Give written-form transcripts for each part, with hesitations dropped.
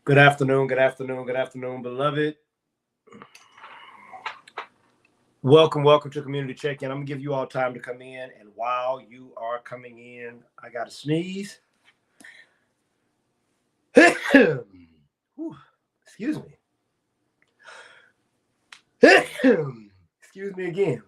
Good afternoon, good afternoon, good afternoon, beloved. Welcome to Community Check-In. I'm gonna give you all time to come in, and while you are coming in, I got to sneeze. Whew, excuse me. Excuse me again.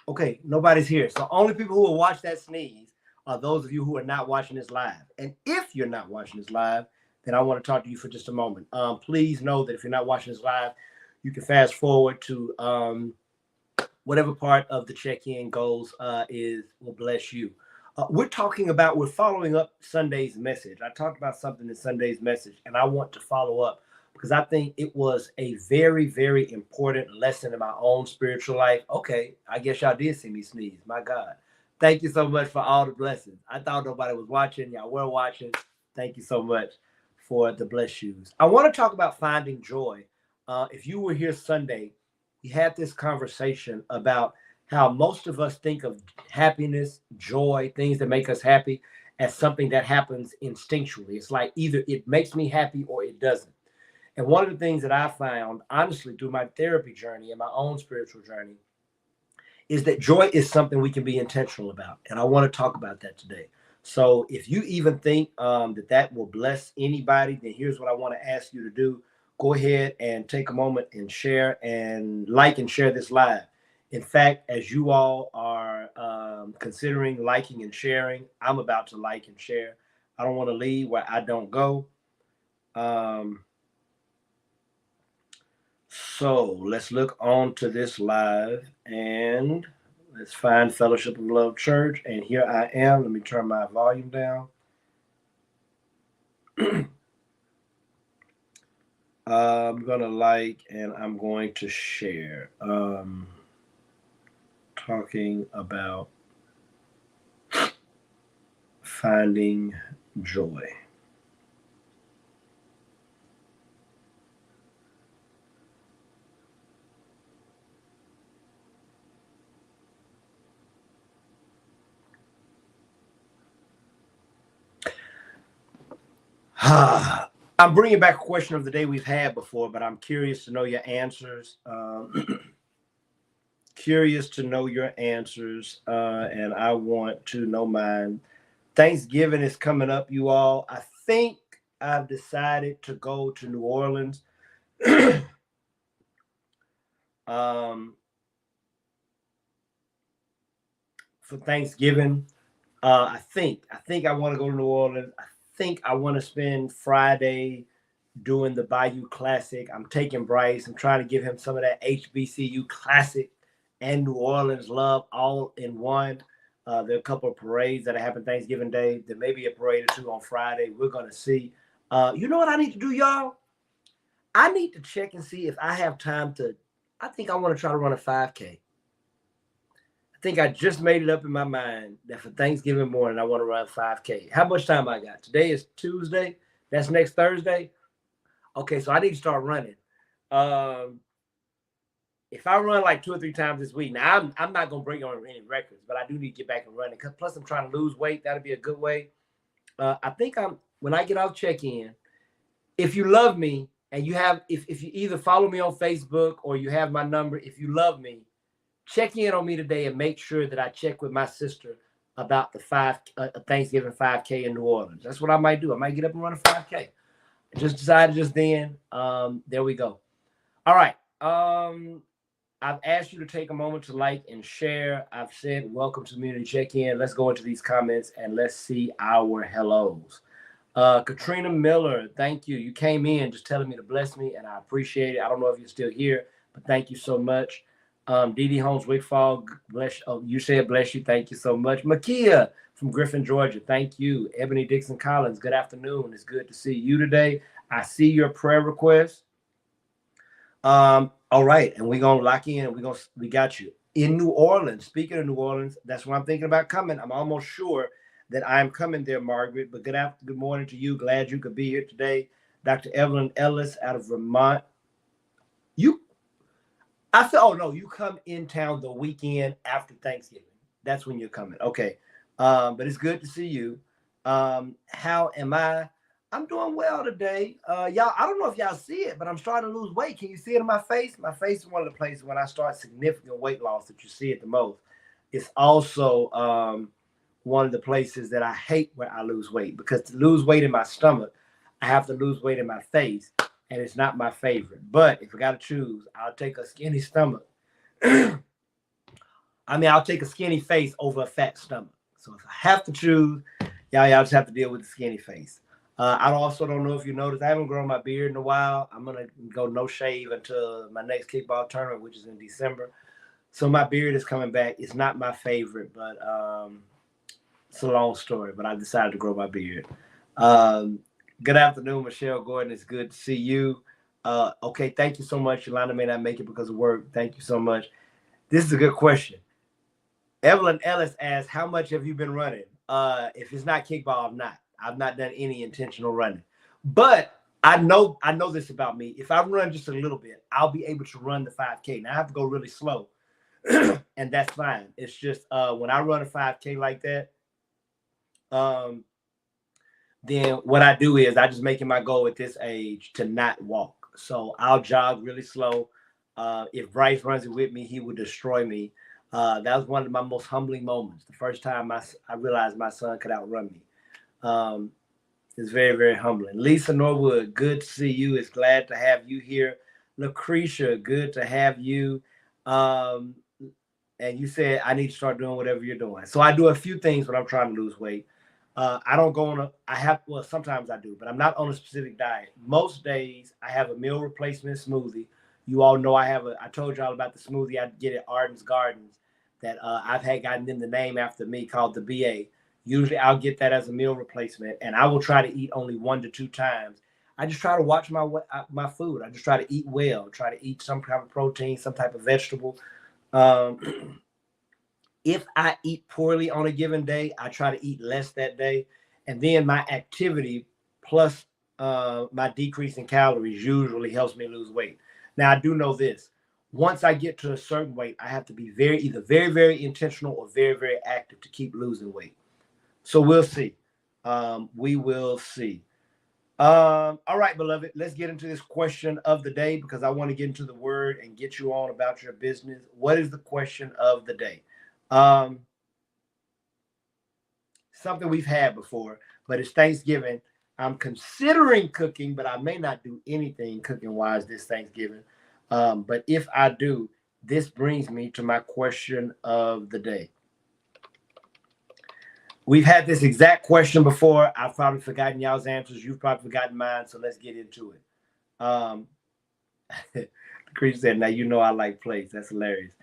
Okay, nobody's here. So only people who will watch that sneeze are those of you who are not watching this live. And if you're not watching this live, then I want to talk to you for just a moment. Please know that if you're not watching this live, you can fast forward to whatever part of the check-in goes will bless you. We're following up Sunday's message. I talked about something in Sunday's message, and I want to follow up because I think it was a very, very important lesson in my own spiritual life. Okay, I guess y'all did see me sneeze. My God. Thank you so much for all the blessings. I thought nobody was watching. Y'all were watching. Thank you so much for the bless yous. I want to talk about finding joy. If you were here Sunday, we had this conversation about how most of us think of happiness, joy, things that make us happy as something that happens instinctually. It's like either it makes me happy or it doesn't. And one of the things that I found, honestly, through my therapy journey and my own spiritual journey, is that joy is something we can be intentional about. And I want to talk about that today. So if you even think that will bless anybody, then here's what I want to ask you to do. Go ahead and take a moment and share and like and share this live. In fact, as you all are considering liking and sharing, I'm about to like and share. I don't want to leave where I don't go. So let's look on to this live and let's find Fellowship of Love Church. And here I am. Let me turn my volume down. I'm going to like and I'm going to share. Talking about finding joy. I'm bringing back a question of the day we've had before, but I'm curious to know your answers. Curious to know your answers, and I want to know mine. Thanksgiving is coming up, you all. I think I've decided to go to New Orleans. For Thanksgiving. I think I want to go to New Orleans. I think I want to spend Friday doing the Bayou Classic. I'm taking Bryce. I'm trying to give him some of that HBCU Classic and New Orleans love all in one. There are a couple of parades that happen Thanksgiving Day. There may be a parade or two on Friday. We're going to see. You know what I need to do, y'all? I need to check and see if I have time to. I think I want to try to run a 5K. I think I just made it up in my mind that for Thanksgiving morning, I want to run 5K. How much time I got? Today is Tuesday. That's next Thursday. Okay, so I need to start running. If I run like 2 or 3 times this week, now I'm not gonna break on any records, but I do need to get back and running. Plus, I'm trying to lose weight. That'll be a good way. I think when I get off check-in. If you love me and you have, if you either follow me on Facebook or you have my number, if you love me, check in on me today and make sure that I check with my sister about the Thanksgiving 5K in New Orleans. That's what I might do. I might get up and run a 5K. I just decided just then. There we go. All right. I've asked you to take a moment to like and share. I've said welcome to Community Check-In. Let's go into these comments and let's see our hellos. Katrina Miller, thank you. You came in just telling me to bless me, and I appreciate it. I don't know if you're still here, but thank you so much. Dee Dee Holmes Wigfall, bless. Oh, you said bless you. Thank you so much. Makia from Griffin, Georgia, thank you. Ebony Dixon Collins, good afternoon. It's good to see you today. I see your prayer request. All right, and we're gonna lock in, and we got you in New Orleans. Speaking of New Orleans, that's where I'm thinking about coming. I'm almost sure that I'm coming there, Margaret. But good morning to you. Glad you could be here today, Dr. Evelyn Ellis out of Vermont. You come in town the weekend after Thanksgiving. That's when you're coming. Okay, but it's good to see you. How am I? I'm doing well today. Y'all, I don't know if y'all see it, but I'm starting to lose weight. Can you see it in my face? My face is one of the places when I start significant weight loss that you see it the most. It's also one of the places that I hate when I lose weight, because to lose weight in my stomach, I have to lose weight in my face, and it's not my favorite. But if I got to choose, I'll take a skinny stomach. I'll take a skinny face over a fat stomach. So if I have to choose, y'all just have to deal with the skinny face. I also don't know if you noticed, I haven't grown my beard in a while. I'm going to go no shave until my next kickball tournament, which is in December. So my beard is coming back. It's not my favorite, but it's a long story. But I decided to grow my beard. Good afternoon, Michelle Gordon. It's good to see you. Okay, thank you so much. Yolanda may not make it because of work. Thank you so much. This is a good question. Evelyn Ellis asked, how much have you been running? If it's not kickball, I'm not. I've not done any intentional running. But I know this about me. If I run just a little bit, I'll be able to run the 5K. Now I have to go really slow, and that's fine. It's just when I run a 5K like that, then what I do is I just make it my goal at this age to not walk. So I'll jog really slow. If Bryce runs it with me, he will destroy me. That was one of my most humbling moments. The first time I realized my son could outrun me. It's very, very humbling. Lisa Norwood, good to see you. It's glad to have you here. Lucretia, good to have you. And you said I need to start doing whatever you're doing. So I do a few things when I'm trying to lose weight. I don't go on sometimes I do, but I'm not on a specific diet. Most days I have a meal replacement smoothie. You all know I told y'all about the smoothie I get at Arden's Gardens that I've had gotten them the name after me, called the BA. Usually I'll get that as a meal replacement, and I will try to eat only 1 to 2 times. I just try to watch my food. I just try to eat well, try to eat some kind of protein, some type of vegetable. If I eat poorly on a given day, I try to eat less that day. And then my activity plus my decrease in calories usually helps me lose weight. Now, I do know this. Once I get to a certain weight, I have to be either very, very intentional or very, very active to keep losing weight. So we'll see. We will see. All right, beloved, let's get into this question of the day, because I want to get into the word and get you on about your business. What is the question of the day? Something we've had before, but it's Thanksgiving. I'm considering cooking, but I may not do anything cooking wise this Thanksgiving. But if I do, this brings me to my question of the day. We've had this exact question before. I've probably forgotten y'all's answers. You've probably forgotten mine. So let's get into it. The creature said, now you know I like plates. That's hilarious.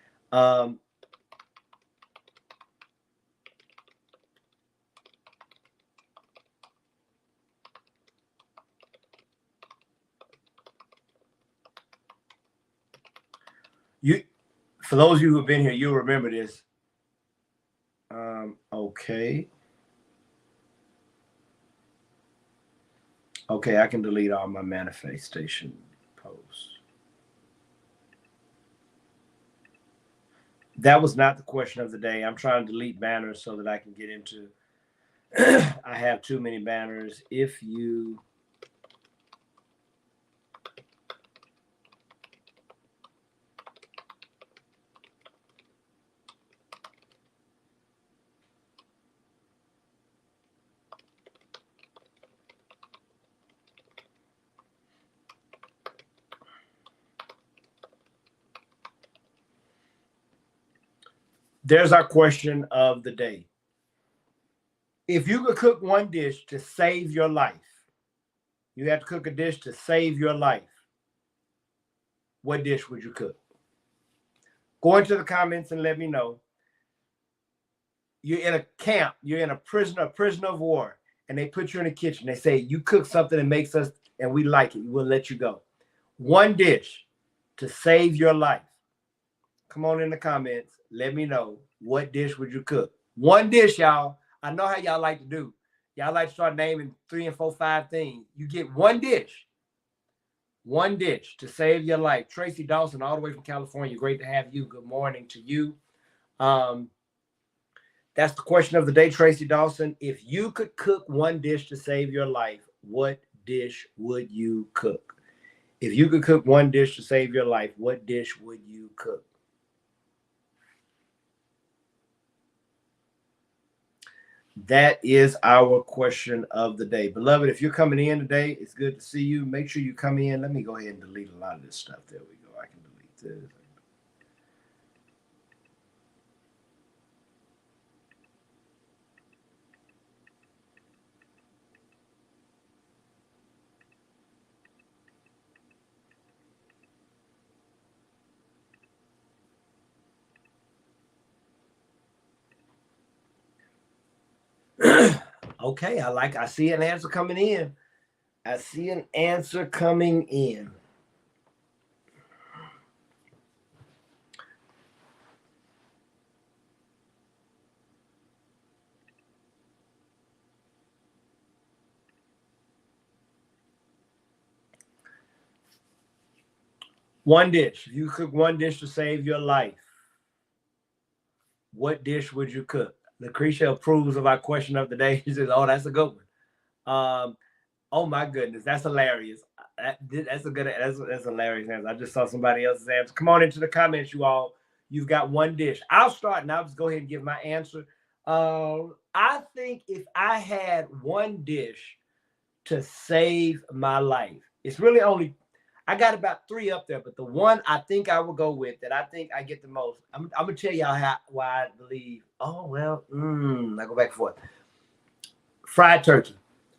For those of you who have been here, you'll remember this. Okay. Okay, I can delete all my manifestation posts. That was not the question of the day. I'm trying to delete banners so that I can get into. I have too many banners. If you There's our question of the day. If you could cook one dish to save your life, you have to cook a dish to save your life, what dish would you cook? Go into the comments and let me know. You're in a camp, you're in a prison of war, and they put you in the kitchen. They say, you cook something that makes us, and we like it, we'll let you go. One dish to save your life. Come on in the comments. Let me know, what dish would you cook? One dish, y'all. I know how y'all like to do. Y'all like to start naming 3 and 4, 5 things. You get one dish. One dish to save your life. Tracy Dawson, all the way from California. Great to have you. Good morning to you. That's the question of the day, Tracy Dawson. If you could cook one dish to save your life, what dish would you cook? If you could cook one dish to save your life, what dish would you cook? That is our question of the day. Beloved, if you're coming in today, it's good to see you. Make sure you come in. Let me go ahead and delete a lot of this stuff. There we go. I can delete this. Okay, I see an answer coming in. I see an answer coming in. One dish. If you cook one dish to save your life, what dish would you cook? Lucretia approves of our question of the day. She says, "Oh, that's a good one." Oh my goodness, that's hilarious. That's a good. That's hilarious answer. I just saw somebody else's answer. Come on into the comments, you all. You've got one dish. I'll start and I'll just go ahead and give my answer. I think if I had one dish to save my life, it's really only. I got about three up there, but the one I think I will go with that I think I get the most. I'm gonna tell y'all why I believe. Oh well, I go back and forth. Fried turkey.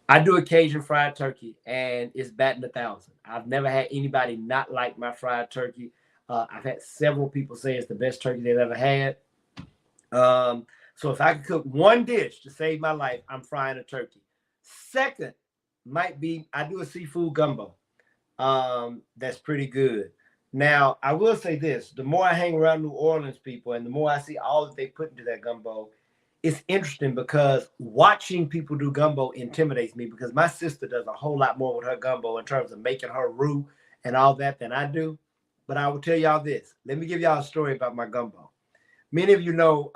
I do occasion fried turkey, and it's batting 1,000. I've never had anybody not like my fried turkey. I've had several people say it's the best turkey they've ever had. So if I could cook one dish to save my life, I'm frying a turkey. Second might be I do a seafood gumbo. That's pretty good. Now, I will say this: the more I hang around New Orleans people, and the more I see all that they put into that gumbo, it's interesting because watching people do gumbo intimidates me because my sister does a whole lot more with her gumbo in terms of making her roux and all that than I do. But I will tell y'all this. Let me give y'all a story about my gumbo. Many of you know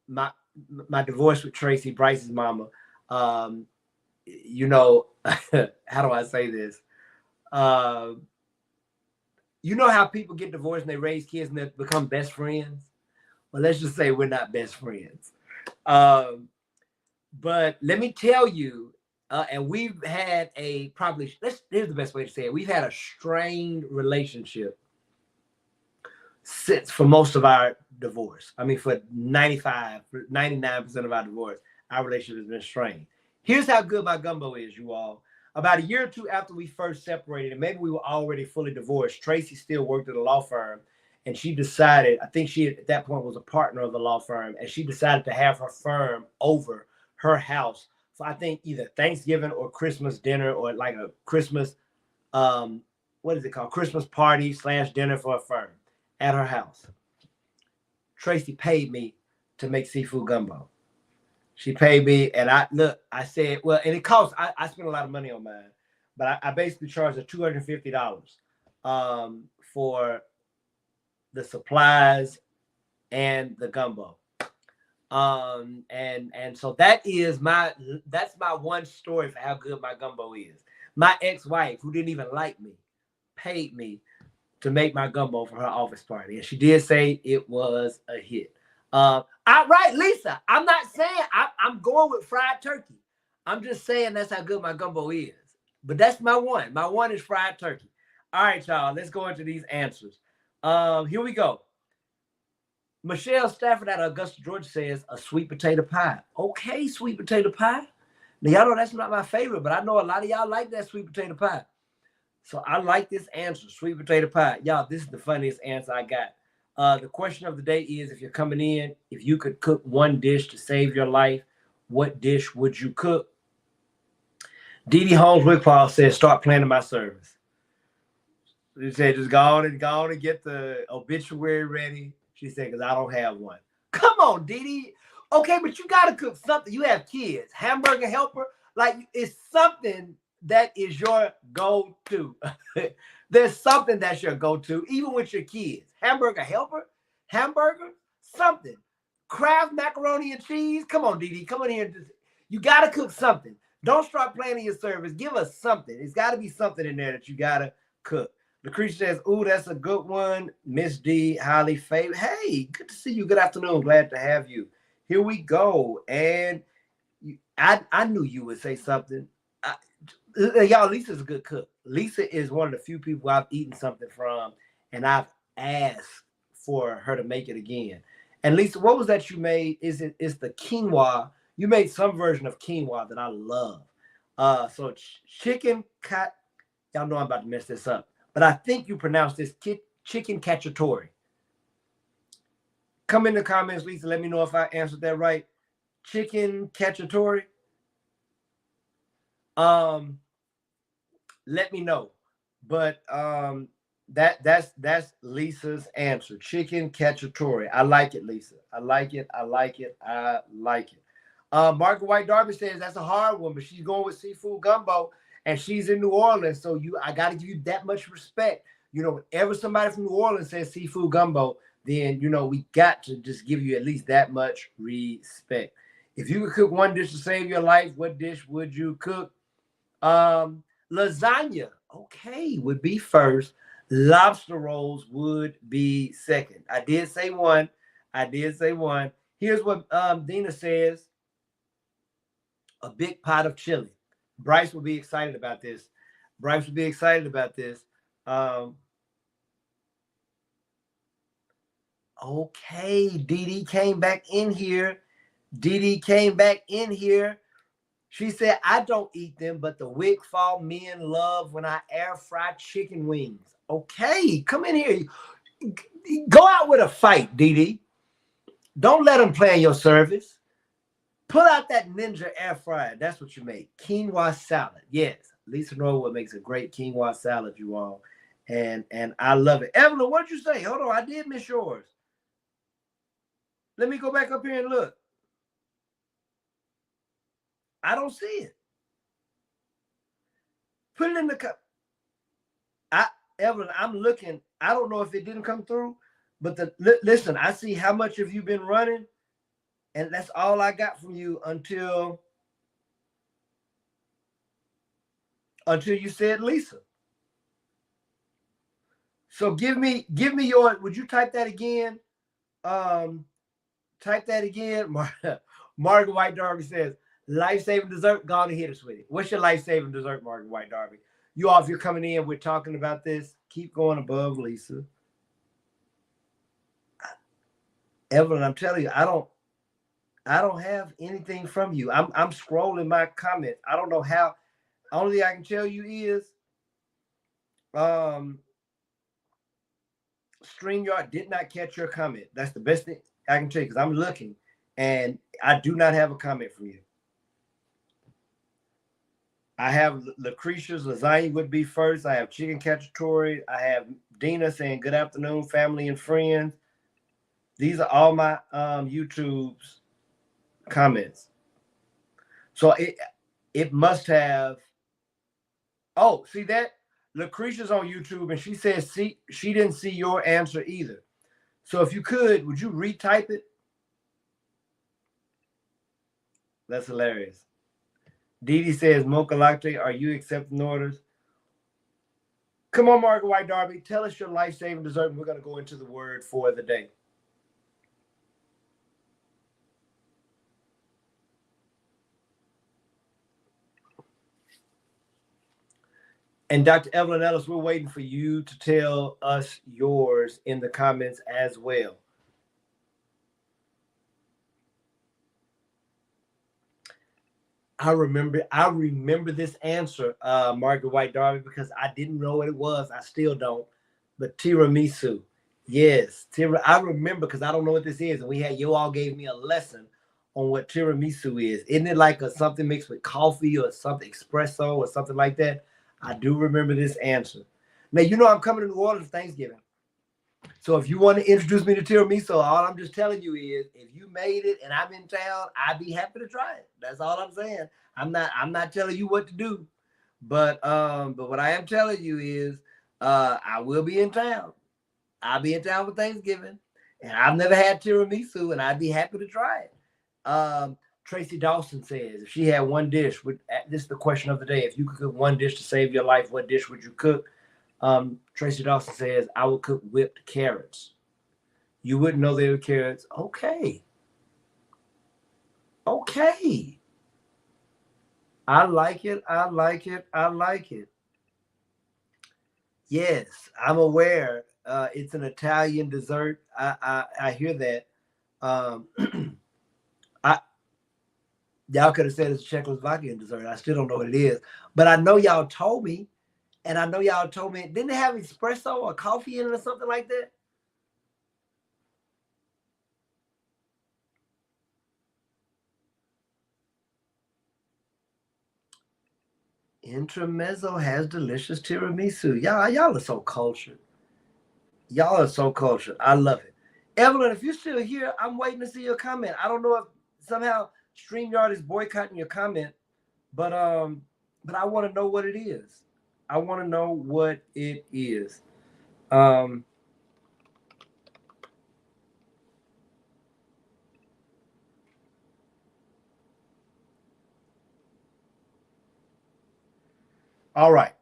my divorce with Tracy, Bryce's mama. You know, how do I say this? You know how people get divorced and they raise kids and they become best friends? Well, let's just say we're not best friends. But let me tell you, and we've had here's the best way to say it. We've had a strained relationship since for most of our divorce. I mean, for 99% of our divorce, our relationship has been strained. Here's how good my gumbo is, you all. About a year or two after we first separated, and maybe we were already fully divorced, Tracy still worked at a law firm. And she decided, I think she at that point was a partner of the law firm, and she decided to have her firm over her house for I think either Thanksgiving or Christmas dinner or like a Christmas, what is it called? Christmas party / dinner for a firm at her house. Tracy paid me to make seafood gumbo. She paid me, and I said, well, and it costs, I spent a lot of money on mine, but I basically charged her $250 for the supplies and the gumbo. And so that's my one story for how good my gumbo is. My ex-wife, who didn't even like me, paid me to make my gumbo for her office party. And she did say it was a hit. Right, Lisa. I'm not saying I'm going with fried turkey. I'm just saying that's how good my gumbo is. But that's my one. My one is fried turkey. All right, y'all. Let's go into these answers. Here we go. Michelle Stafford out of Augusta, Georgia says a sweet potato pie. Okay, sweet potato pie. Now, y'all know that's not my favorite, but I know a lot of y'all like that sweet potato pie. So I like this answer, sweet potato pie. Y'all, this is the funniest answer I got. The question of the day is, if you're coming in, if you could cook one dish to save your life, what dish would you cook? Dee Dee Holmes Wickpaw says, start planning my service. She said, just go on and get the obituary ready. She said, because I don't have one. Come on, Dee Dee. Okay, but you got to cook something. You have kids. Hamburger helper. Like, it's something that is your go-to. There's something that's your go-to, even with your kids. Hamburger helper, hamburger, something. Kraft macaroni and cheese. Come on, Dee Dee. Come on here. You got to cook something. Don't start planning your service. Give us something. It's got to be something in there that you got to cook. Lucretia says, ooh, that's a good one. Miss D, highly favored. Hey, good to see you. Good afternoon. Glad to have you. Here we go. And I knew you would say something. Y'all, Lisa's a good cook. Lisa is one of the few people I've eaten something from, and I've asked for her to make it again. And Lisa, what was that you made? It's the quinoa. You made some version of quinoa that I love. So chicken cat. Y'all know I'm about to mess this up, but I think you pronounced this chicken cacciatore. Come in the comments, Lisa. Let me know if I answered that right. Chicken cacciatore. Let me know. But that's Lisa's answer. Chicken cacciatore. I like it, Lisa. I like it. I like it. I like it. Margaret White Darby says that's a hard one, but she's going with seafood gumbo, and she's in New Orleans, so I got to give you that much respect. You know, whenever somebody from New Orleans says seafood gumbo, then we got to just give you at least that much respect. If you could cook one dish to save your life, what dish would you cook? Lasagna, okay, would be first. Lobster rolls would be second. I did say one. Here's what Dina says. A big pot of chili. Bryce will be excited about this. Okay, Dee came back in here. She said, I don't eat them, but the Wick Fall men love when I air fry chicken wings. Okay, come in here. Go out with a fight, Dee. Don't let them plan your service. Pull out that Ninja air fryer. That's what you make. Quinoa salad. Yes, Lisa Norwood makes a great quinoa salad, you all. And I love it. Evelyn, what did you say? Hold on, I did miss yours. Let me go back up here and look. I don't see it. Put it in the cup. Evelyn, I'm looking. I don't know if it didn't come through, but listen, I see how much have you been running, and that's all I got from you until you said Lisa. So give me your. Would you type that again? Type that again. Margaret White Darby says, life-saving dessert, go on and hit us with it. What's your life-saving dessert, Margaret White Darby? You all, if you're coming in, we're talking about this. Keep going above Lisa. Evelyn, I'm telling you, I don't have anything from you. I'm scrolling my comments. I don't know how. Only thing I can tell you is StreamYard did not catch your comment. That's the best thing I can tell you, because I'm looking and I do not have a comment from you. I have Lucretia's lasagna would be first. I have chicken cacciatore. I have Dina saying good afternoon, family and friends. These are all my YouTube's comments. So it must have. Oh, see that? Lucretia's on YouTube and she says she didn't see your answer either. So if you could, would you retype it? That's hilarious. Dee says, Mocha Latte, are you accepting orders? Come on, Margaret White Darby, tell us your life-saving dessert, and we're going to go into the word for the day. And Dr. Evelyn Ellis, we're waiting for you to tell us yours in the comments as well. I remember this answer, Margaret White Darby, because I didn't know what it was. I still don't. But tiramisu. Yes. I remember because I don't know what this is. And you all gave me a lesson on what tiramisu is. Isn't it like something mixed with coffee or something, espresso or something like that? I do remember this answer. Now, I'm coming to New Orleans for Thanksgiving. So if you want to introduce me to tiramisu, all I'm just telling you is if you made it and I'm in town, I'd be happy to try it. That's all I'm saying. I'm not telling you what to do, but what I am telling you is I will be in town. I'll be in town for Thanksgiving, and I've never had tiramisu, and I'd be happy to try it. Tracy Dawson says, if she had one dish, this is the question of the day. If you could cook one dish to save your life, what dish would you cook? Tracy Dawson says, I would cook whipped carrots. You wouldn't know they were carrots. Okay. Okay. I like it. I like it. I like it. Yes, I'm aware. It's an Italian dessert. I hear that. I Y'all could have said it's a Czechoslovakian dessert. I still don't know what it is, but I know y'all told me, and I know y'all told me. Didn't they have espresso or coffee in it or something like that? Intermezzo has delicious tiramisu. Y'all are so cultured. Y'all are so cultured. I love it. Evelyn, if you're still here, I'm waiting to see your comment. I don't know if somehow StreamYard is boycotting your comment, but I want to know what it is. I want to know what it is. All right.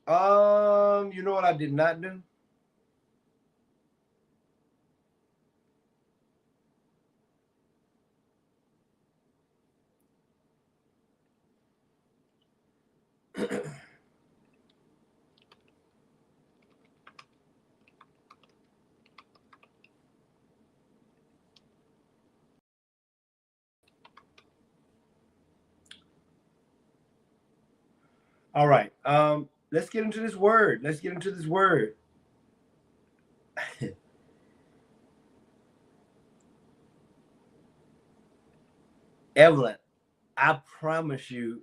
You know what I did not do? All right. Let's get into this word. Let's get into this word. Evelyn, I promise you,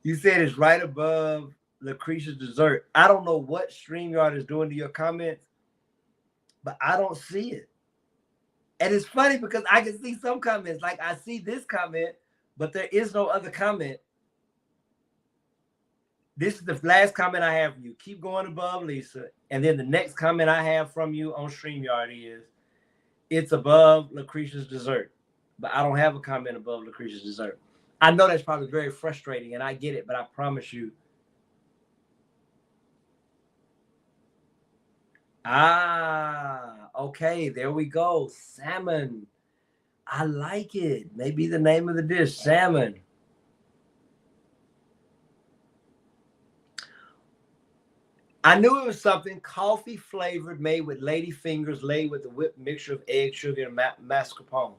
you said it's right above Lucretia's dessert. I don't know what StreamYard is doing to your comments, but I don't see it. And it's funny because I can see some comments. Like I see this comment, but there is no other comment. This is the last comment I have from you. Keep going above Lisa. And then the next comment I have from you on StreamYard is, it's above Lucretia's dessert. But I don't have a comment above Lucretia's dessert. I know that's probably very frustrating, and I get it, but I promise you. Okay, there we go. Salmon. I like it. Maybe the name of the dish, salmon. I knew it was something coffee flavored, made with lady fingers, laid with a whipped mixture of egg, sugar, and mascarpone.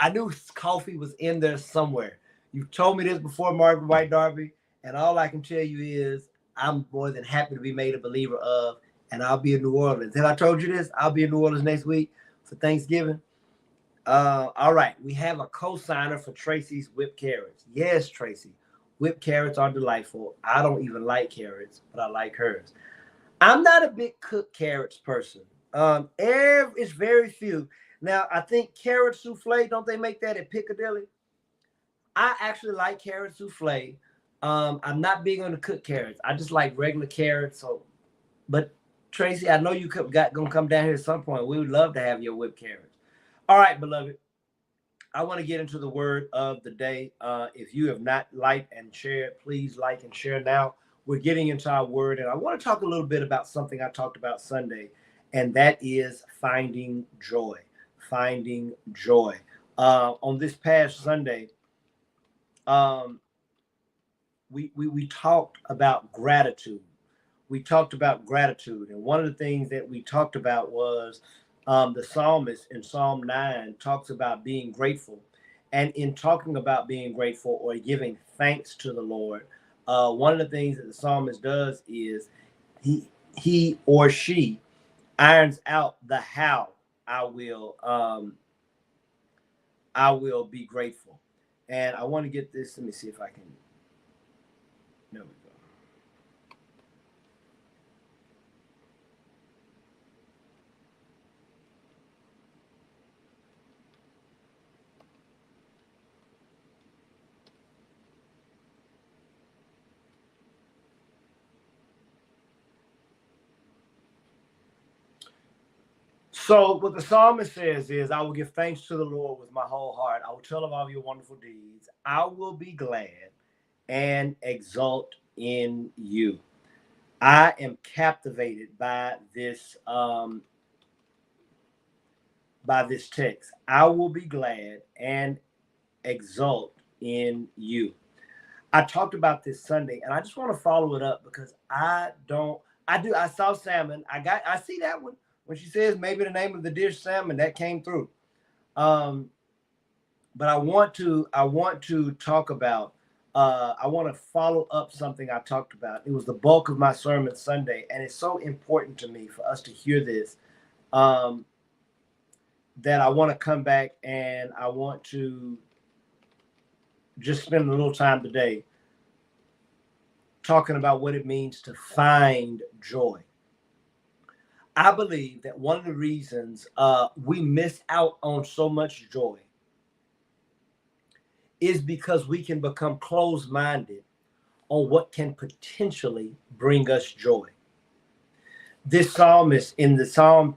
I knew coffee was in there somewhere. You've told me this before, Margaret White Darby, and all I can tell you is I'm more than happy to be made a believer of, and I'll be in New Orleans. Have I told you this? I'll be in New Orleans next week for Thanksgiving. All right, we have a co-signer for Tracy's whipped carrots. Yes, Tracy, whipped carrots are delightful. I don't even like carrots, but I like hers. I'm not a big cooked carrots person. It's very few. Now, I think carrot souffle, don't they make that at Piccadilly? I actually like carrot souffle. I'm not big on the cooked carrots. I just like regular carrots. But Tracy, I know you gonna come down here at some point. We would love to have your whipped carrots. All right, beloved. I want to get into the word of the day. If you have not liked and shared, please like and share now. We're getting into our word, and I want to talk a little bit about something I talked about Sunday, and that is finding joy. Finding joy. On this past Sunday, um, we talked about gratitude. We talked about gratitude, and one of the things that we talked about was the psalmist in Psalm 9 talks about being grateful. And in talking about being grateful or giving thanks to the Lord, one of the things that the psalmist does is he or she irons out the how I will be grateful. And I want to get this. Let me see if I can. There we go. So what the psalmist says is, I will give thanks to the Lord with my whole heart. I will tell of all your wonderful deeds. I will be glad and exult in you. I am captivated by this text. I will be glad and exult in you. I talked about this Sunday, and I just want to follow it up because I saw salmon. I see that one when she says maybe the name of the dish salmon that came through. But I want to talk about I want to follow up something I talked about. It was the bulk of my sermon Sunday, and it's so important to me for us to hear this, that I want to come back and I want to just spend a little time today talking about what it means to find joy. I believe that one of the reasons we miss out on so much joy is because we can become closed-minded on what can potentially bring us joy. This psalmist in the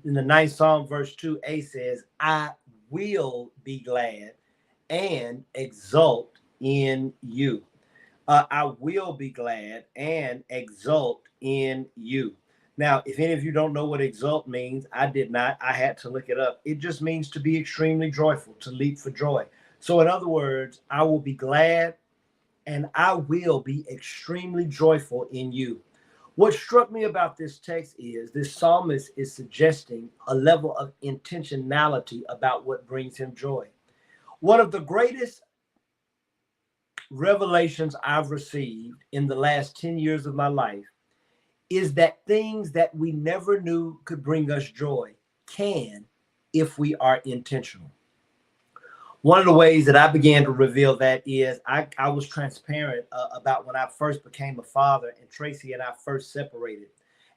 ninth Psalm, verse 2a says, I will be glad and exult in you. I will be glad and exult in you. Now, if any of you don't know what exult means, I did not. I had to look it up. It just means to be extremely joyful, to leap for joy. So in other words, I will be glad and I will be extremely joyful in you. What struck me about this text is this psalmist is suggesting a level of intentionality about what brings him joy. One of the greatest revelations I've received in the last 10 years of my life is that things that we never knew could bring us joy can if we are intentional. One of the ways that I began to reveal that is I was transparent about when I first became a father and Tracy and I first separated.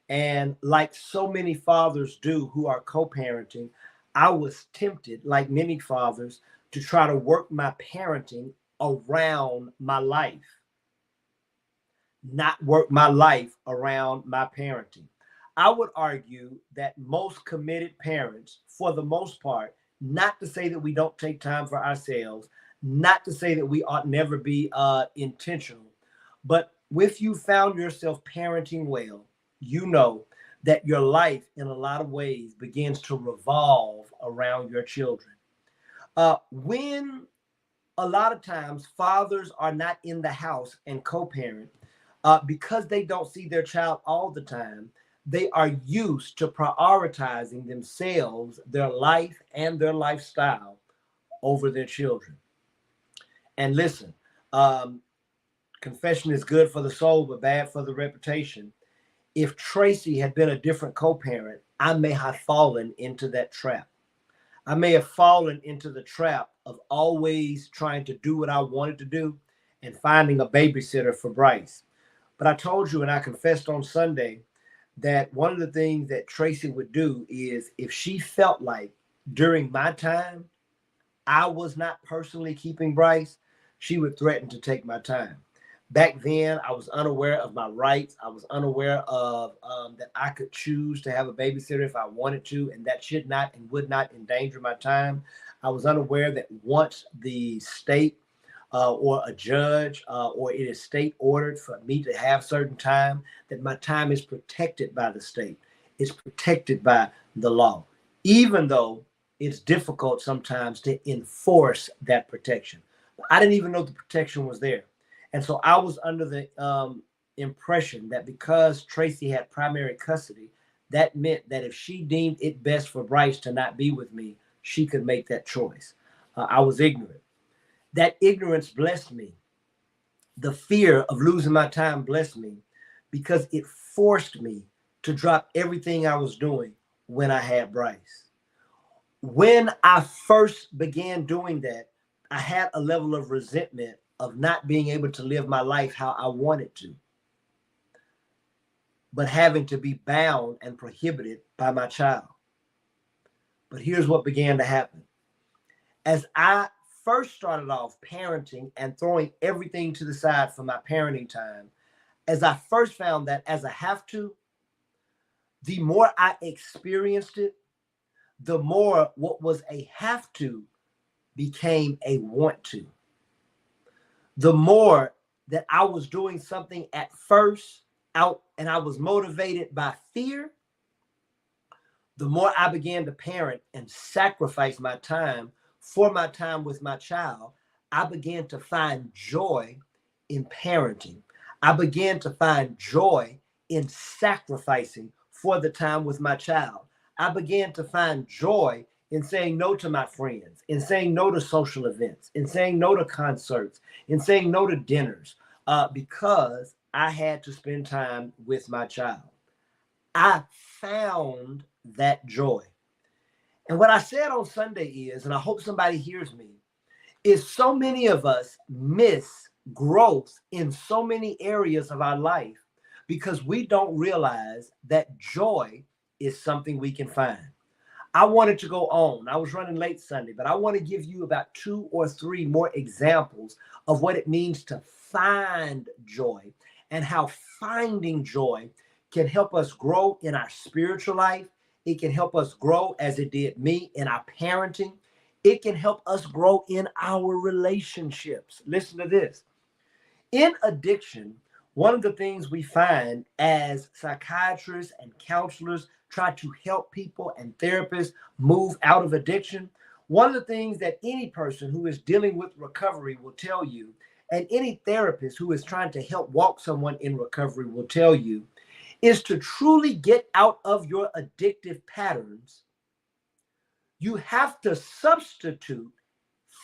And like so many fathers do who are co-parenting, I was tempted, like many fathers, to try to work my parenting around my life, not work my life around my parenting. I would argue that most committed parents, for the most part, not to say that we don't take time for ourselves, not to say that we ought never be intentional, but if you found yourself parenting well, you know that your life in a lot of ways begins to revolve around your children. When a lot of times fathers are not in the house and co-parent, because they don't see their child all the time, they are used to prioritizing themselves, their life, and their lifestyle over their children. And listen, confession is good for the soul, but bad for the reputation. If Tracy had been a different co-parent, I may have fallen into that trap. I may have fallen into the trap of always trying to do what I wanted to do and finding a babysitter for Bryce. But I told you and I confessed on Sunday that one of the things that Tracy would do is if she felt like during my time I was not personally keeping Bryce, she would threaten to take my time. Back then, I was unaware of my rights. I was unaware of that I could choose to have a babysitter if I wanted to, and that should not and would not endanger my time. I was unaware that once the state or a judge or it is state ordered for me to have certain time, that my time is protected by the state. It's protected by the law, even though it's difficult sometimes to enforce that protection. I didn't even know the protection was there. And so I was under the impression that because Tracy had primary custody, that meant that if she deemed it best for Bryce to not be with me, she could make that choice. I was ignorant. That ignorance blessed me. The fear of losing my time blessed me because it forced me to drop everything I was doing when I had Bryce. When I first began doing that, I had a level of resentment of not being able to live my life how I wanted to, but having to be bound and prohibited by my child. But here's what began to happen. As I first started off parenting and throwing everything to the side for my parenting time, as I first found that as I have to, the more I experienced it, the more what was a have to became a want to. The more that I was doing something at first out and I was motivated by fear, the more I began to parent and sacrifice my time for my time with my child, I began to find joy in parenting. I began to find joy in sacrificing for the time with my child. I began to find joy in saying no to my friends, in saying no to social events, in saying no to concerts, in saying no to dinners, because I had to spend time with my child. I found that joy. And what I said on Sunday is, and I hope somebody hears me, is so many of us miss growth in so many areas of our life because we don't realize that joy is something we can find. I wanted to go on. I was running late Sunday, but I want to give you about 2 or 3 more examples of what it means to find joy and how finding joy can help us grow in our spiritual life. It can help us grow, as it did me, in our parenting. It can help us grow in our relationships. Listen to this. In addiction, one of the things we find as psychiatrists and counselors try to help people and therapists move out of addiction, one of the things that any person who is dealing with recovery will tell you, and any therapist who is trying to help walk someone in recovery will tell you, is to truly get out of your addictive patterns, you have to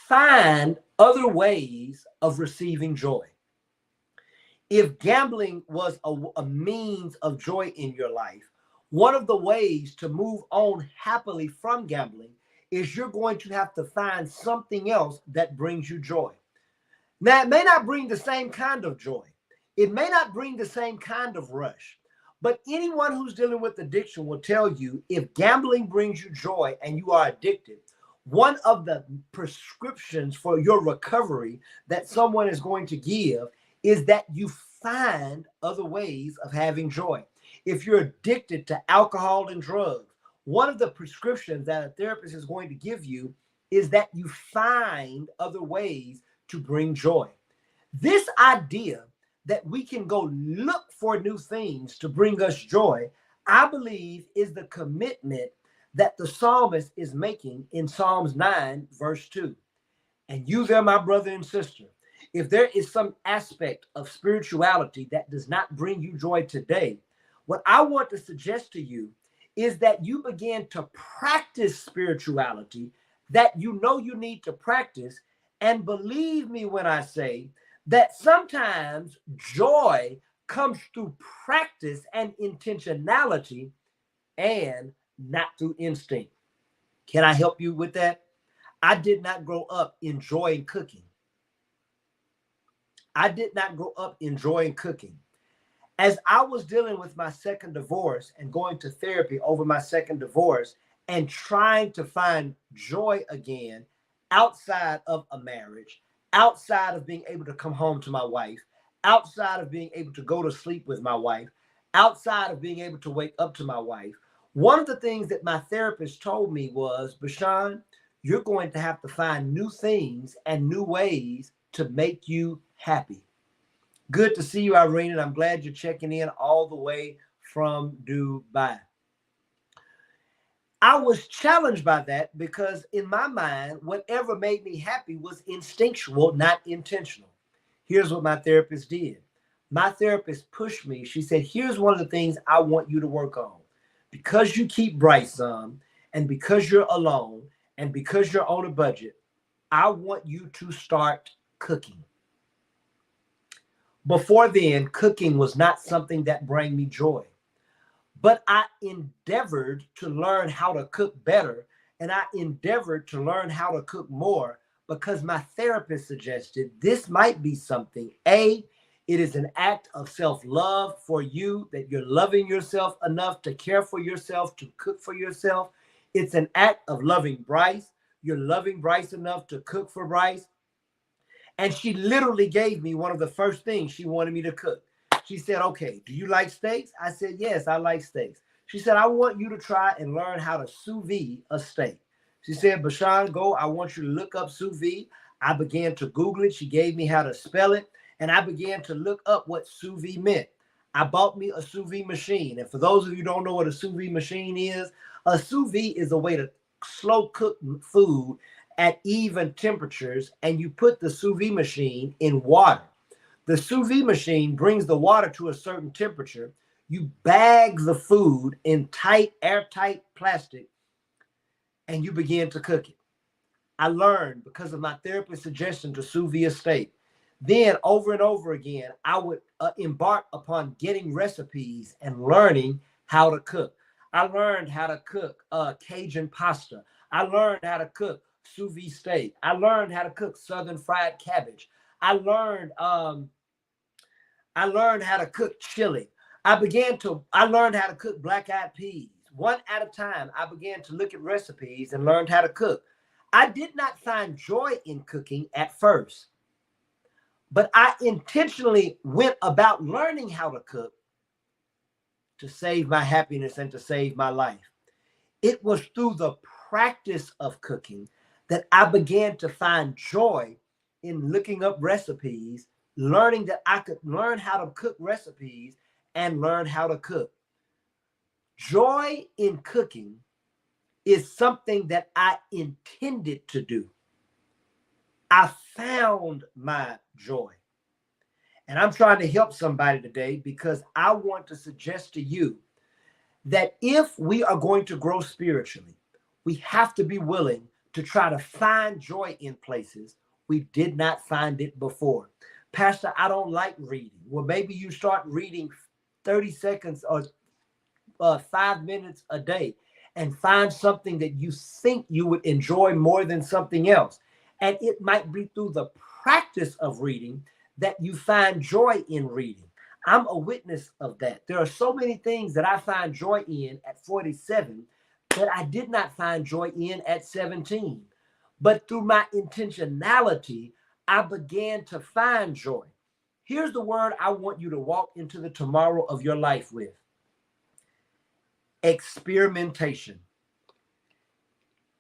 find other ways of receiving joy. If gambling was a means of joy in your life, one of the ways to move on happily from gambling is you're going to have to find something else that brings you joy. Now, it may not bring the same kind of joy. It may not bring the same kind of rush. But anyone who's dealing with addiction will tell you if gambling brings you joy and you are addicted, one of the prescriptions for your recovery that someone is going to give is that you find other ways of having joy. If you're addicted to alcohol and drugs, one of the prescriptions that a therapist is going to give you is that you find other ways to bring joy. This idea that we can go look for new things to bring us joy, I believe is the commitment that the psalmist is making in Psalms 9, verse 2. And you there, my brother and sister, if there is some aspect of spirituality that does not bring you joy today, what I want to suggest to you is that you begin to practice spirituality that you know you need to practice. And believe me when I say that sometimes joy comes through practice and intentionality and not through instinct. Can I help you with that? I did not grow up enjoying cooking. As I was dealing with my second divorce and going to therapy over my second divorce and trying to find joy again outside of a marriage, outside of being able to come home to my wife, outside of being able to go to sleep with my wife, outside of being able to wake up to my wife, one of the things that my therapist told me was, Bashan, you're going to have to find new things and new ways to make you happy. Good to see you, Irene, and I'm glad you're checking in all the way from Dubai. I was challenged by that because in my mind, whatever made me happy was instinctual, not intentional. Here's what my therapist did. My therapist pushed me. She said, here's one of the things I want you to work on. Because you keep Bryson, and because you're alone, and because you're on a budget, I want you to start cooking. Before then, cooking was not something that brought me joy. But I endeavored to learn how to cook better, and I endeavored to learn how to cook more because my therapist suggested this might be something. A, it is an act of self-love for you, that you're loving yourself enough to care for yourself, to cook for yourself. It's an act of loving Bryce. You're loving Bryce enough to cook for Bryce. And she literally gave me one of the first things she wanted me to cook. She said, okay, do you like steaks? I said, yes, I like steaks. She said, I want you to try and learn how to sous vide a steak. She said, Bashan, go, I want you to look up sous vide. I began to Google it. She gave me how to spell it, and I began to look up what sous vide meant. I bought me a sous vide machine. And for those of you who don't know what a sous vide machine is, a sous vide is a way to slow cook food at even temperatures, and you put the sous vide machine in water. The sous vide machine brings the water to a certain temperature. You bag the food in tight, airtight plastic, and you begin to cook it. I learned because of my therapist's suggestion to sous vide a steak. Then over and over again, I would embark upon getting recipes and learning how to cook. I learned how to cook Cajun pasta. I learned how to cook sous vide steak. I learned how to cook Southern fried cabbage. I learned how to cook chili. I learned how to cook black-eyed peas. One at a time, I began to look at recipes and learned how to cook. I did not find joy in cooking at first, but I intentionally went about learning how to cook to save my happiness and to save my life. It was through the practice of cooking that I began to find joy in looking up recipes, learning that I could learn how to cook recipes and learn how to cook. Joy in cooking is something that I intended to do. I found my joy. And I'm trying to help somebody today because I want to suggest to you that if we are going to grow spiritually, we have to be willing to try to find joy in places we did not find it before. Pastor, I don't like reading. Well, maybe you start reading 30 seconds or 5 minutes a day and find something that you think you would enjoy more than something else. And it might be through the practice of reading that you find joy in reading. I'm a witness of that. There are so many things that I find joy in at 47 that I did not find joy in at 17. But through my intentionality, I began to find joy. Here's the word I want you to walk into the tomorrow of your life with. Experimentation.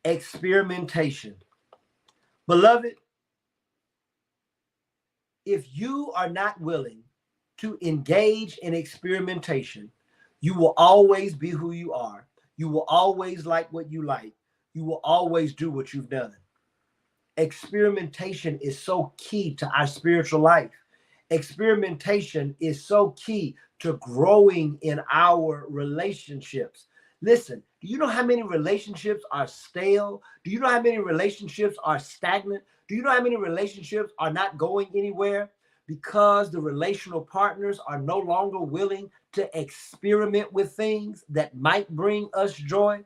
Experimentation. Beloved, if you are not willing to engage in experimentation, you will always be who you are. You will always like what you like. You will always do what you've done. Experimentation is so key to our spiritual life. Experimentation is so key to growing in our relationships. Listen, do you know how many relationships are stale? Do you know how many relationships are stagnant? Do you know how many relationships are not going anywhere? Because the relational partners are no longer willing to experiment with things that might bring us joy.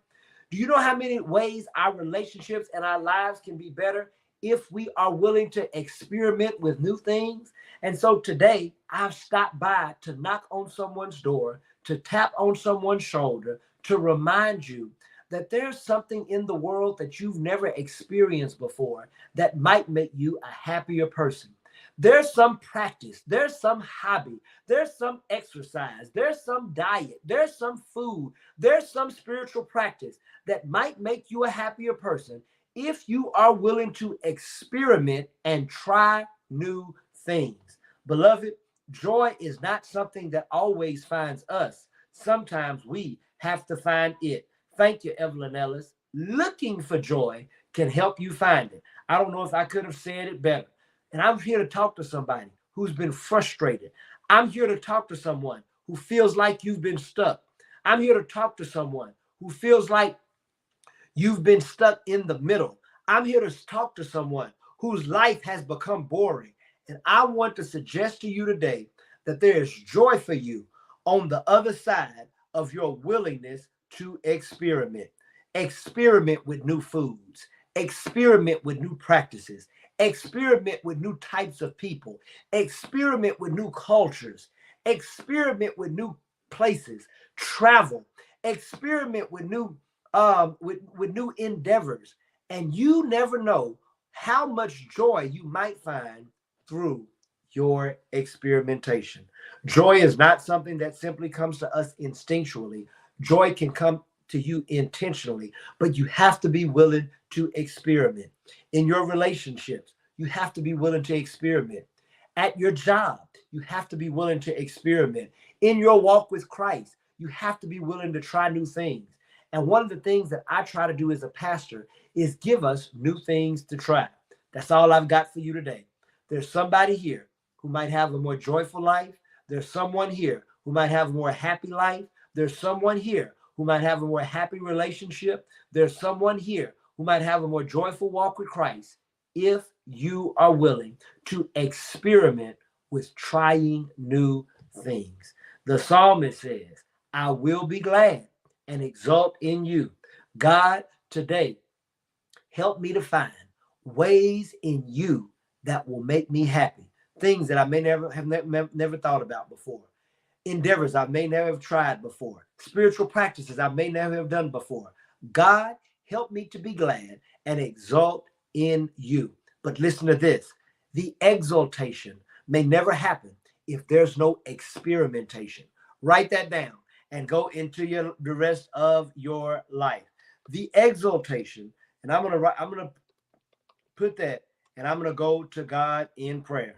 Do you know how many ways our relationships and our lives can be better if we are willing to experiment with new things? And so today, I've stopped by to knock on someone's door, to tap on someone's shoulder, to remind you that there's something in the world that you've never experienced before that might make you a happier person. There's some practice, there's some hobby, there's some exercise, there's some diet, there's some food, there's some spiritual practice that might make you a happier person if you are willing to experiment and try new things. Beloved, joy is not something that always finds us. Sometimes we have to find it. Thank you, Evelyn Ellis. Looking for joy can help you find it. I don't know if I could have said it better. And I'm here to talk to somebody who's been frustrated. I'm here to talk to someone who feels like you've been stuck. I'm here to talk to someone who feels like you've been stuck in the middle. I'm here to talk to someone whose life has become boring. And I want to suggest to you today that there is joy for you on the other side of your willingness to experiment. Experiment with new foods. Experiment with new practices. Experiment with new types of people. Experiment with new cultures. Experiment with new places. Travel. Experiment with new new endeavors. And you never know how much joy you might find through your experimentation. Joy is not something that simply comes to us instinctually. Joy can come to you intentionally, but you have to be willing to experiment. In your relationships, you have to be willing to experiment. At your job, you have to be willing to experiment. In your walk with Christ, you have to be willing to try new things. And one of the things that I try to do as a pastor is give us new things to try. That's all I've got for you today. There's somebody here who might have a more joyful life. There's someone here who might have a more happy life. There's someone here who might have a more happy relationship. There's someone here who might have a more joyful walk with Christ if you are willing to experiment with trying new things. The psalmist says, I will be glad and exult in you. God, today, help me to find ways in you that will make me happy. Things that I may never thought about before. Endeavors I may never have tried before. Spiritual practices I may never have done before. God, help me to be glad and exult in you. But listen to this. The exaltation may never happen if there's no experimentation. Write that down and go into the rest of your life. The exaltation, and I'm gonna put that, and I'm gonna go to God in prayer.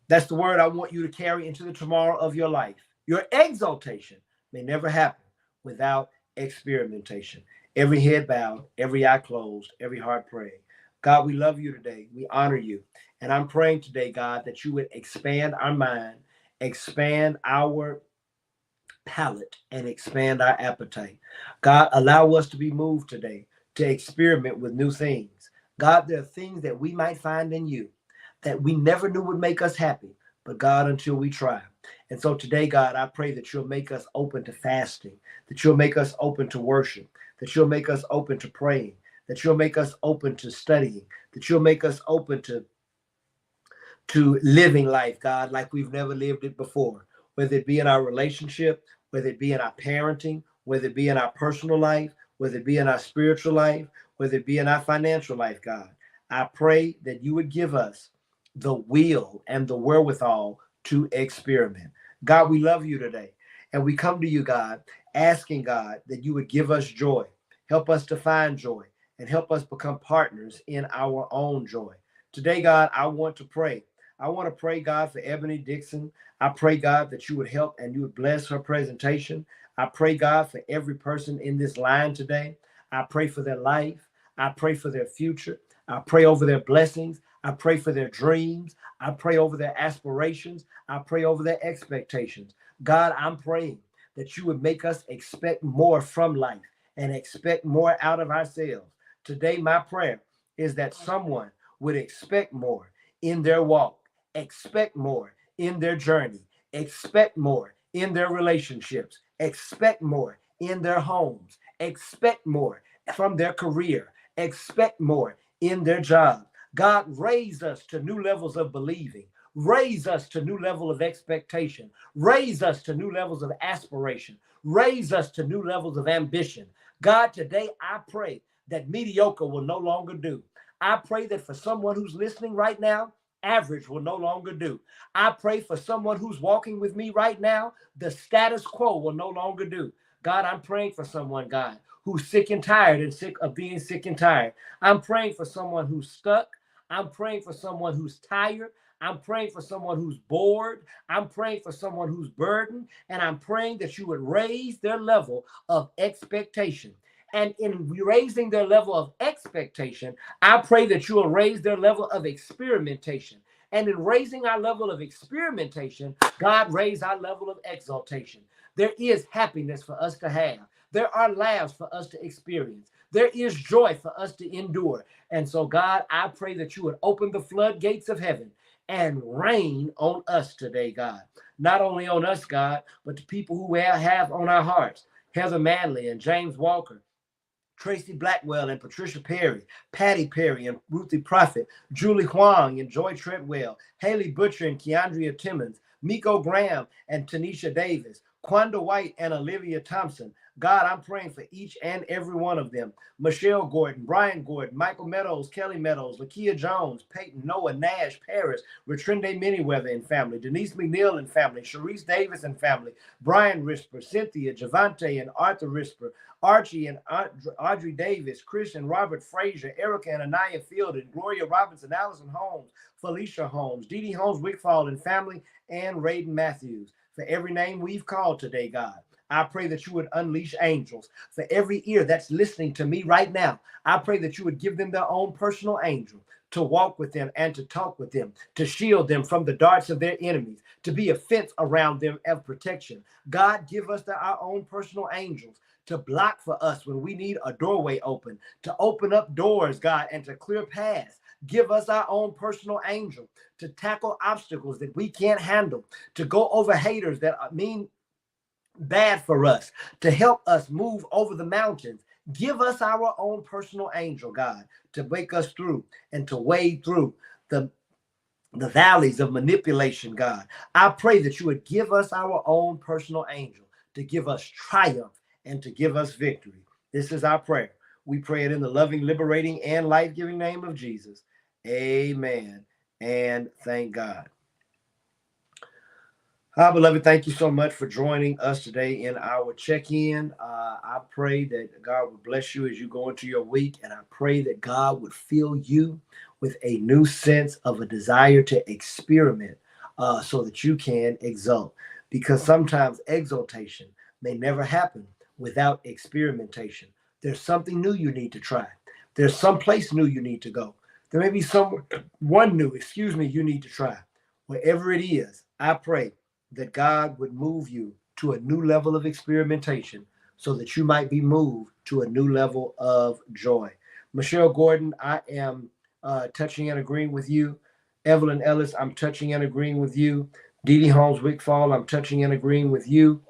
That's the word I want you to carry into the tomorrow of your life. Your exaltation may never happen without experimentation. Every head bowed, every eye closed, every heart praying. God, we love you today. We honor you. And I'm praying today, God, that you would expand our mind, expand our palate, and expand our appetite. God, allow us to be moved today to experiment with new things. God, there are things that we might find in you that we never knew would make us happy, but God, until we try. And so today, God, I pray that you'll make us open to fasting, that you'll make us open to worship, that you'll make us open to praying, that you'll make us open to studying, that you'll make us open to living life, God, like we've never lived it before, whether it be in our relationship, whether it be in our parenting, whether it be in our personal life, whether it be in our spiritual life, whether it be in our financial life, God. I pray that you would give us the will and the wherewithal to experiment. God, we love you today. And we come to you, God, asking God that you would give us joy. Help us to find joy and help us become partners in our own joy. Today, God, I want to pray. I want to pray, God, for Ebony Dixon. I pray, God, that you would help and you would bless her presentation. I pray, God, for every person in this line today. I pray for their life. I pray for their future. I pray over their blessings. I pray for their dreams. I pray over their aspirations. I pray over their expectations. God, I'm praying that you would make us expect more from life and expect more out of ourselves. Today, my prayer is that someone would expect more in their walk, expect more in their journey, expect more in their relationships, expect more in their homes, expect more from their career, expect more in their job. God, raise us to new levels of believing. Raise us to new level of expectation. Raise us to new levels of aspiration. Raise us to new levels of ambition. God, today I pray that mediocre will no longer do. I pray that for someone who's listening right now, average will no longer do. I pray for someone who's walking with me right now, the status quo will no longer do. God, I'm praying for someone, God, who's sick and tired and sick of being sick and tired. I'm praying for someone who's stuck. I'm praying for someone who's tired. I'm praying for someone who's bored. I'm praying for someone who's burdened. And I'm praying that you would raise their level of expectation. And in raising their level of expectation, I pray that you will raise their level of experimentation. And in raising our level of experimentation, God, raise our level of exaltation. There is happiness for us to have. There are laughs for us to experience. There is joy for us to endure. And so, God, I pray that you would open the floodgates of heaven and rain on us today, God. Not only on us, God, but the people who have on our hearts. Heather Manley and James Walker, Tracy Blackwell and Patricia Perry, Patty Perry and Ruthie Prophet, Julie Huang and Joy Treadwell, Haley Butcher and Keandria Timmons, Miko Graham and Tanisha Davis, Quanda White and Olivia Thompson. God, I'm praying for each and every one of them. Michelle Gordon, Brian Gordon, Michael Meadows, Kelly Meadows, Lakia Jones, Peyton, Noah, Nash, Paris, Retrende Manyweather and family, Denise McNeil and family, Sharice Davis and family, Brian Risper, Cynthia, Javante and Arthur Risper, Archie and Audrey Davis, Chris and Robert Frazier, Erica and Anaya Fielden, Gloria Robinson, Allison Holmes, Felicia Holmes, Dee Dee Holmes Wickfall and family, and Raiden Matthews. For every name we've called today, God, I pray that you would unleash angels. For every ear that's listening to me right now, I pray that you would give them their own personal angel to walk with them and to talk with them, to shield them from the darts of their enemies, to be a fence around them of protection. God, give us our own personal angels to block for us when we need a doorway open, to open up doors, God, and to clear paths. Give us our own personal angel to tackle obstacles that we can't handle, to go over haters that mean bad for us, to help us move over the mountains. Give us our own personal angel, God, to make us through and to wade through the valleys of manipulation, God. I pray that you would give us our own personal angel to give us triumph and to give us victory. This is our prayer. We pray it in the loving, liberating, and life-giving name of Jesus. Amen. And thank God. Hi, beloved. Thank you so much for joining us today in our check-in. I pray that God would bless you as you go into your week, and I pray that God would fill you with a new sense of a desire to experiment so that you can exult. Because sometimes exaltation may never happen without experimentation. There's something new you need to try. There's some place new you need to go. There may be one new, you need to try. Wherever it is, I pray that God would move you to a new level of experimentation so that you might be moved to a new level of joy. Michelle Gordon, I am touching and agreeing with you. Evelyn Ellis, I'm touching and agreeing with you. Dee Dee Holmes Wickfall, I'm touching and agreeing with you.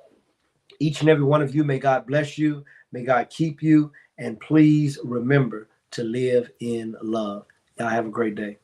Each and every one of you, may God bless you. May God keep you. And please remember to live in love. Y'all have a great day.